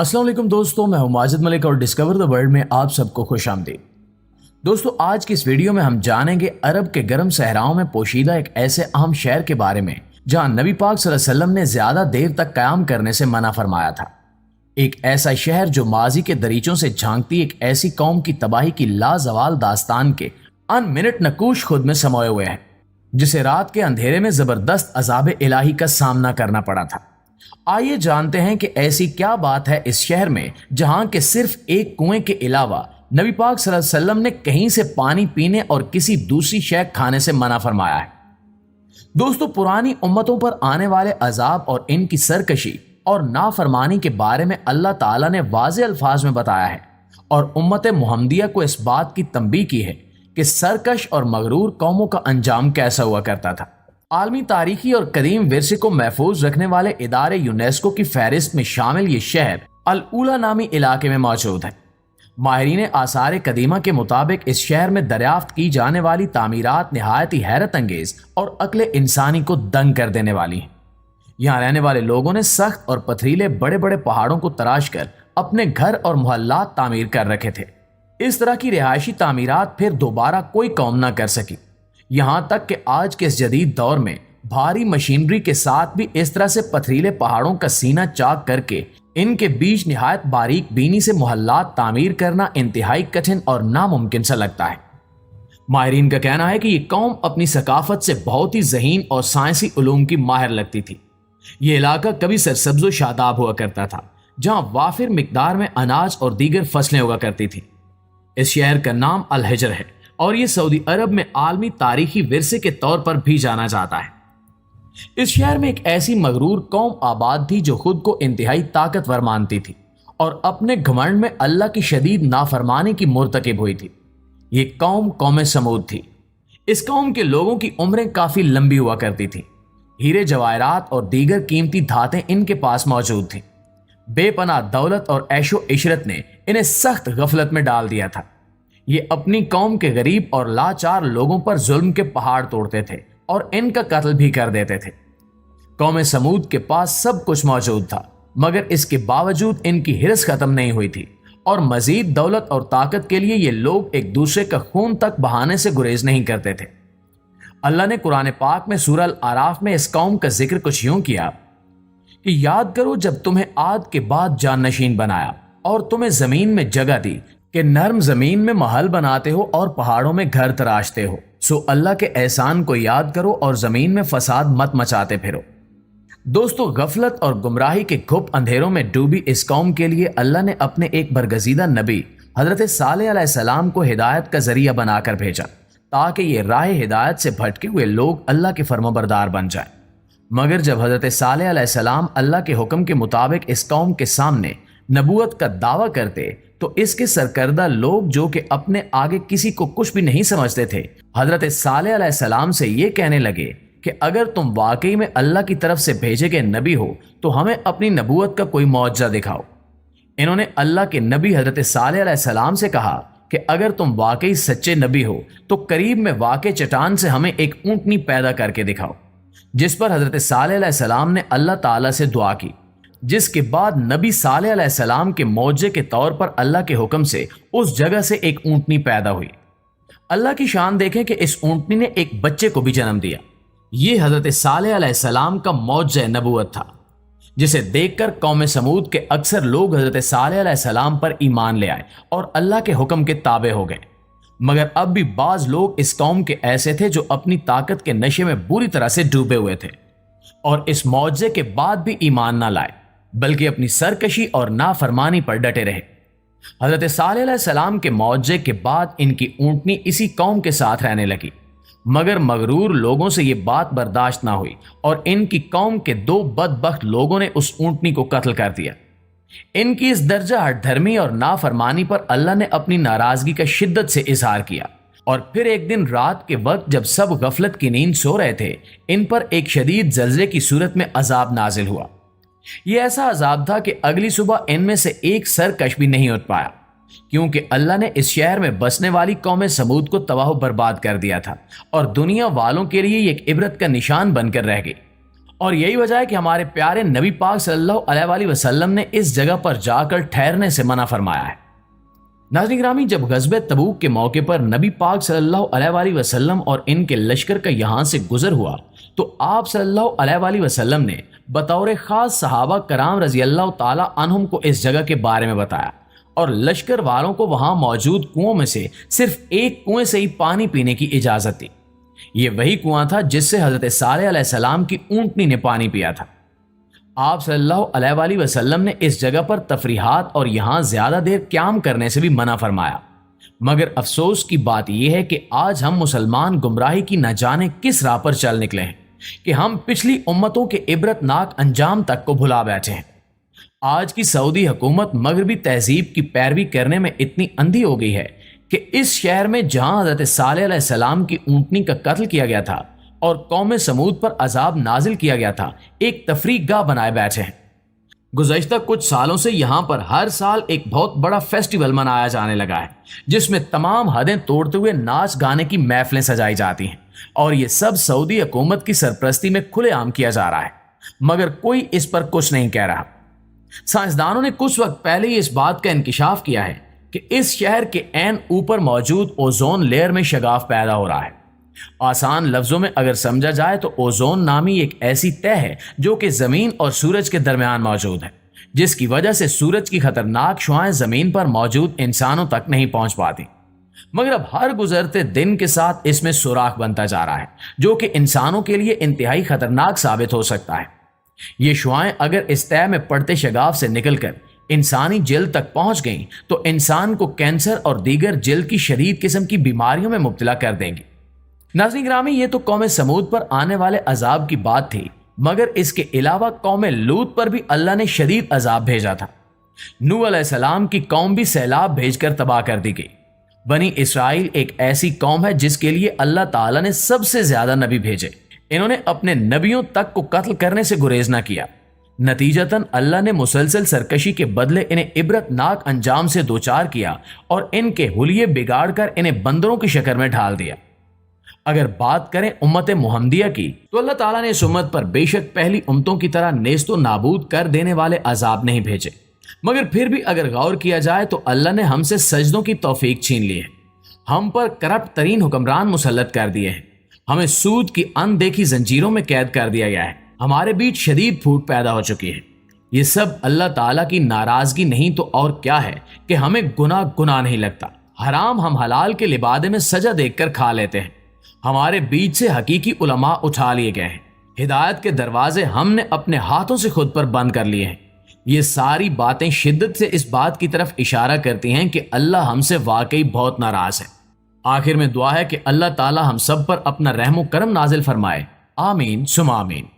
अस्सलाम वालेकुम दोस्तों, मैं हूं माजिद मलिक और डिस्कवर द वर्ल्ड में आप सबको खुश आमदीद। दोस्तों, आज की इस वीडियो में हम जानेंगे अरब के गर्म सहराओं में पोशीदा एक ऐसे अहम शहर के बारे में जहां नबी पाक सल्लल्लाहु अलैहि वसल्लम ने ज्यादा देर तक कयाम करने से मना फरमाया था। एक ऐसा शहर जो माजी के दरीचों से झांकती एक ऐसी कौम की तबाही की लाजवाल दास्तान के अनमिनट नकूश खुद में समाये हुए है, जिसे रात के अंधेरे में जबरदस्त अजाब इलाही का सामना करना पड़ा था। आइए जानते हैं कि ऐसी क्या बात है इस शहर में जहां के सिर्फ एक कुएं के अलावा नबी पाक सल्लल्लाहु अलैहि वसल्लम ने कहीं से पानी पीने और किसी दूसरी शय खाने से मना फरमाया है। दोस्तों, पुरानी उम्मतों पर आने वाले अजाब और इनकी सरकशी और नाफरमानी के बारे में अल्लाह ताला ने वाज़े अल्फाज में बताया है और उम्मत मुहम्मदिया को इस बात की तंबीह की है कि सरकश और मगरूर कौमों का अंजाम कैसा हुआ करता था। आलमी तारीखी और कदीम विरसे को महफूज रखने वाले इदारे यूनेस्को की फहरिस्त में शामिल ये शहर अल उला नामी इलाके में मौजूद है। माहिरीन आसार कदीमा के मुताबिक इस शहर में दरियाफ्त की जाने वाली तामीरात नहायत ही हैरत अंगेज और अक्ल इंसानी को दंग कर देने वाली हैं। यहाँ रहने वाले लोगों ने सख्त और पथरीले बड़े बड़े पहाड़ों को तराश कर अपने घर और मोहल्लात तामीर कर रखे थे। इस तरह की रिहायशी तामीरात फिर दोबारा कोई कौम ना कर सकी। यहाँ तक कि आज के इस जदीद दौर में भारी मशीनरी के साथ भी इस तरह से पथरीले पहाड़ों का सीना चाक करके इनके बीच निहायत बारीक बीनी से मोहल्लात तामीर करना इंतहाई कठिन और नामुमकिन सा लगता है। माहिरीन का कहना है कि ये कौम अपनी सकाफत से बहुत ही ज़हीन और साइंसी उलूम की माहिर लगती थी। ये इलाका कभी सरसब्ज़ो शादाब हुआ करता था, जहाँ वाफिर मिकदार में अनाज और दीगर फसलें हुआ करती थी। इस शहर का नाम अल हिजर है और ये सऊदी अरब में आलमी तारीखी विरसे के तौर पर भी जाना जाता है। इस शहर में एक ऐसी मगरूर कौम आबाद थी जो खुद को इंतहाई ताकतवर मानती थी और अपने घमंड में अल्लाह की शदीद नाफरमानी की मुर्तकिब हुई थी। ये कौम समूद थी। इस कौम के लोगों की उम्रें काफी लंबी हुआ करती थी। हीरे जवाहरात और दीगर कीमती धातें इनके पास मौजूद थी। बेपनाह दौलत और ऐशो इशरत ने इन्हें सख्त गफलत में डाल दिया था। ये अपनी कौम के गरीब और लाचार लोगों पर जुल्म के पहाड़ तोड़ते थे और इनका कत्ल भी कर देते थे। कौम समूद के पास सब कुछ मौजूद था, मगर इसके बावजूद इनकी हिरस खत्म नहीं हुई थी और मजीद दौलत और ताकत के लिए ये लोग एक दूसरे का खून तक बहाने से गुरेज नहीं करते थे। अल्लाह ने कुरान पाक में सूरह अल आराफ में इस कौम का जिक्र कुछ यूं किया कि याद करो जब तुम्हें आद के बाद जाननशीन बनाया और तुम्हें जमीन में जगह दी कि नर्म जमीन में महल बनाते हो और पहाड़ों में घर तराशते हो। सो अल्लाह के एहसान को याद करो और जमीन में फसाद मत मचाते फिरो। दोस्तों, गफलत और गुमराही के घुप अंधेरों में डूबी इस कौम के लिए अल्लाह ने अपने एक बरगजीदा नबी हजरत सालेह अलैहिस्सलाम को हिदायत का जरिया बनाकर भेजा ताकि ये राह हिदायत से भटके हुए लोग अल्लाह के फर्माबरदार बन जाएं। मगर जब हजरत सालेह अलैहिस्सलाम अल्लाह के हुक्म के मुताबिक इस कौम के सामने नबूवत का दावा करते तो इसके सरकर्दा लोग, जो कि अपने आगे किसी को कुछ भी नहीं समझते थे, हजरत सालेह अलैहिस्सलाम से ये कहने लगे कि अगर तुम वाकई में अल्लाह की तरफ से भेजे गए नबी हो तो हमें अपनी नबूवत का कोई मौजज़ा दिखाओ। इन्होंने अल्लाह के नबी हजरत सालेह अलैहिस्सलाम से कहा कि अगर तुम वाकई सच्चे नबी हो तो करीब में वाक़े चट्टान से हमें एक ऊंटनी पैदा करके दिखाओ। जिस पर हजरत सालेह अलैहिस्सलाम ने अल्लाह ताला से दुआ की, जिसके बाद नबी सालेह अलैहिस्सलाम के मौजे के तौर पर अल्लाह के हुक्म से उस जगह से एक ऊंटनी पैदा हुई। अल्लाह की शान देखें कि इस ऊंटनी ने एक बच्चे को भी जन्म दिया। ये हजरत सालेह अलैहिस्सलाम का मौजे नबूवत था, जिसे देखकर कौम समूद के अक्सर लोग हजरत सालेह अलैहिस्सलाम पर ईमान ले आए और अल्लाह के हुक्म के ताबे हो गए। मगर अब भी बाज लोग इस कौम के ऐसे थे जो अपनी ताकत के नशे में बुरी तरह से डूबे हुए थे और इस मौजे के बाद भी ईमान ना लाए, बल्कि अपनी सरकशी और नाफरमानी पर डटे रहे। हजरत सालेह अलैहिस्सलाम के मौजे के बाद इनकी ऊंटनी इसी कौम के साथ रहने लगी, मगर मगरूर लोगों से यह बात बर्दाश्त ना हुई और इनकी कौम के दो बदबख्त लोगों ने उस ऊंटनी को कत्ल कर दिया। इनकी इस दर्जा हठधर्मी और नाफरमानी पर अल्लाह ने अपनी नाराजगी का शिद्दत से इजहार किया और फिर एक दिन रात के वक्त जब सब गफलत की नींद सो रहे थे, इन पर एक शदीद जल्जले की सूरत में अजाब नाजिल हुआ। यह ऐसा अजाब था कि अगली सुबह इनमें से एक सरकश भी नहीं उठ पाया, क्योंकि अल्लाह ने इस शहर में बसने वाली कौम समूद को तबाह बर्बाद कर दिया था और दुनिया वालों के लिए एक इबरत का निशान बनकर रह गई। और यही वजह है कि हमारे प्यारे नबी पाक सल्लल्लाहु अलैहि वसल्लम ने इस जगह पर जाकर ठहरने से मना फरमाया है। नाज़रीन गिरामी, जब ग़ज़वे तबूक के मौके पर नबी पाक सल्लल्लाहु अलैहि वसल्लम और इनके लश्कर का यहाँ से गुजर हुआ तो आप सल्लल्लाहु अलैहि वसल्लम ने बतौर ख़ास सहाबा कराम रज़ी अल्लाह ताला अन्हुम को इस जगह के बारे में बताया और लश्कर वालों को वहाँ मौजूद कुओं में से सिर्फ एक कुएं से ही पानी पीने की इजाज़त दी। ये वही कुआं था जिससे हज़रत सालेह अलैहिस्सलाम की ऊँटनी ने पानी पिया था। आप सल्लल्लाहु अलैहि वसल्लम ने इस जगह पर तफरीहात और यहाँ ज्यादा देर क्याम करने से भी मना फरमाया, मगर अफसोस की बात यह है कि आज हम मुसलमान गुमराही की न जाने किस राह पर चल निकले हैं कि हम पिछली उम्मतों के इबरतनाक अंजाम तक को भुला बैठे हैं। आज की सऊदी हुकूमत मगरबी तहजीब की पैरवी करने में इतनी अंधी हो गई है कि इस शहर में जहां हज़रत सालेह अलैहिस्सलाम की ऊँटनी का कत्ल किया गया था और कौम समूद पर अजाब नाजिल किया गया था, एक तफरीक गाह बनाए बैठे हैं। गुज़श्ता कुछ सालों से यहाँ पर हर साल एक बहुत बड़ा फेस्टिवल मनाया जाने लगा है जिसमें तमाम हदें तोड़ते हुए नाच गाने की महफिलें सजाई जाती हैं और ये सब सऊदी हुकूमत की सरपरस्ती में खुलेआम किया जा रहा है, मगर कोई इस पर कुछ नहीं कह रहा। साइंसदानों ने कुछ वक्त पहले ही इस बात का इंकिशाफ किया है कि इस शहर के ऐन ऊपर मौजूद ओजोन लेयर में शगाफ पैदा हो रहा है। आसान लफ्जों में अगर समझा जाए तो ओजोन नामी एक ऐसी तह है जो कि जमीन और सूरज के दरमियान मौजूद है, जिसकी वजह से सूरज की खतरनाक शुआएं जमीन पर मौजूद इंसानों तक नहीं पहुंच पाती। मगर अब हर गुजरते दिन के साथ इसमें सुराख बनता जा रहा है जो कि इंसानों के लिए इंतहाई खतरनाक साबित हो सकता है। ये शुआएं अगर इस तह में पड़ते शगाफ से निकलकर इंसानी जिल्द तक पहुंच गईं तो इंसान को कैंसर और दीगर जिल्द की शदीद किस्म की बीमारियों में मुब्तला कर देंगी। नाज़रीन गिरामी, ये तो कौम समूद पर आने वाले अजाब की बात थी, मगर इसके अलावा कौम लूत पर भी अल्लाह ने शदीद अजाब भेजा था। नूह अलैहिस्सलाम की कौम भी सैलाब भेजकर तबाह कर दी गई। बनी इसराइल एक ऐसी कौम है जिसके लिए अल्लाह ताला ने सबसे ज्यादा नबी भेजे। इन्होंने अपने नबियों तक को कत्ल करने से गुरेज न किया। नतीजतन अल्लाह ने मुसलसल सरकशी के बदले इन्हें इबरतनाक अंजाम से दोचार किया और इनके हुलिये बिगाड़ कर इन्हें बंदरों की शक्ल में ढाल दिया। अगर बात करें उम्मत मुहम्मदिया की तो अल्लाह ताला ने इस उम्मत पर बेशक पहली उम्मतों की तरह नेस्तो नाबूद कर देने वाले अजाब नहीं भेजे, मगर फिर भी अगर गौर किया जाए तो अल्लाह ने हमसे सजदों की तौफीक छीन ली है। हम पर करप्ट तरीन हुक्मरान मुसल्लत कर दिए हैं। हमें सूद की अनदेखी जंजीरों में कैद कर दिया गया है। हमारे बीच शदीद फूट पैदा हो चुकी है। ये सब अल्लाह ताला की नाराजगी नहीं तो और क्या है कि हमें गुनाह नहीं लगता। हराम हम हलाल के लिबादे में सजा देखकर खा लेते हैं। हमारे बीच से हकीकी उलमा उठा लिए गए हैं। हिदायत के दरवाजे हमने अपने हाथों से खुद पर बंद कर लिए हैं। ये सारी बातें शिद्दत से इस बात की तरफ इशारा करती हैं कि अल्लाह हमसे वाकई बहुत नाराज है। आखिर में दुआ है कि अल्लाह ताला हम सब पर अपना रहमो करम नाजिल फरमाए। आमीन सुमा आमीन।